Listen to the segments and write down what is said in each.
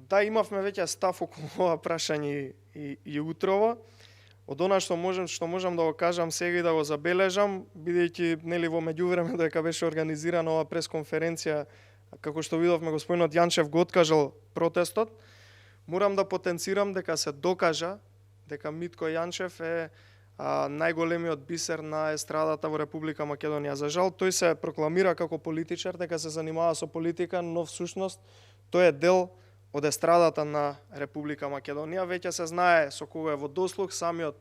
Да, имавме веќе став околу ова прашање и утрово. Од она што можам да го кажам сега и да го забележам, бидејќи нели во меѓувреме дека беше организирана ова пресконференција, како што видовме господинот Јанчев го откажал протестот, морам да потенцирам дека се докажа дека Митко Јанчев е најголемиот бисер на естрадата во Република Македонија. За жал, тој се прокламира како политичар, дека се занимава со политика, но всушност тој е дел од естрадата на Република Македонија. Веќе се знае со кого е во дослуг, самиот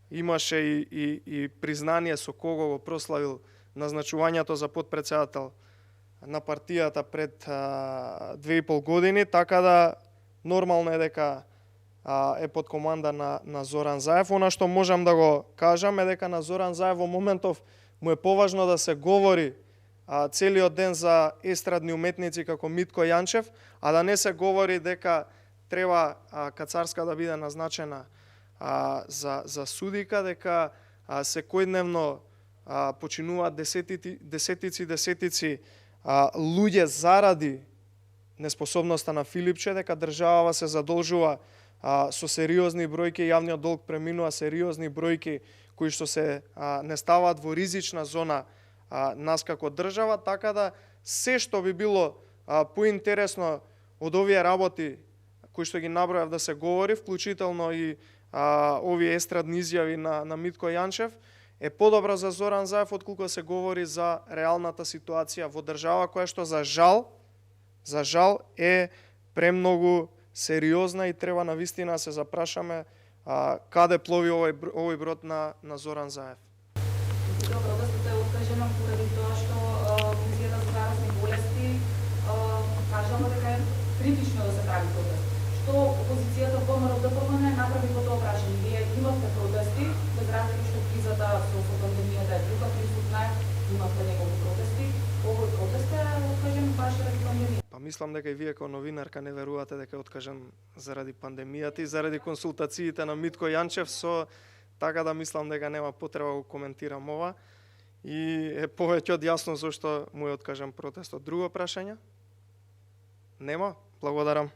имаше и признание со кого го прославил назначувањето за потпредседател на партијата пред 2,5 години, така да нормално е дека е под команда на Зоран Заев. Она што можам да го кажам е дека на Зоран Заев во моментов му е поважно да се говори целиот ден за естрадни уметници како Митко Јанчев, а да не се говори дека треба Кацарска да биде назначена за судика, дека секојдневно починуваат десетици луѓе заради неспособноста на Филипче, дека државава се задолжува со сериозни бројки, јавниот долг преминува сериозни бројки кои што се не ставаат во ризична зона нас како држава, така да се што би било поинтересно од овие работи кои што ги набројав да се говори, вклучително и овие естрадни изјави на Митко Јанчев, е подобро за Зоран Заев отколку да се говори за реалната ситуација во држава која што за жал е премногу сериозна и треба навистина да се запрашаме каде плови овој брод на Зоран Заев. Добро, да е откажено поради тоа што Комисијата за заразни болести кажала дека е критично да се прави протест. Што опозицијата ВМРО ДПМН направи по тоа прашање? Вие имавте протести, без разлика што кризата со пандемијата е друга, присутна е, имавте неколку протести. Овој протест е откажен баш заради пандемија. Па мислам дека и вие како новинарка не верувате дека е откажан заради пандемијата и заради консултациите на Митко Јанчев, со така да мислам дека нема потреба да го коментирам ова и е повеќе од јасно зашто му е откажан протестот. Друго прашање? Нема? Благодарам.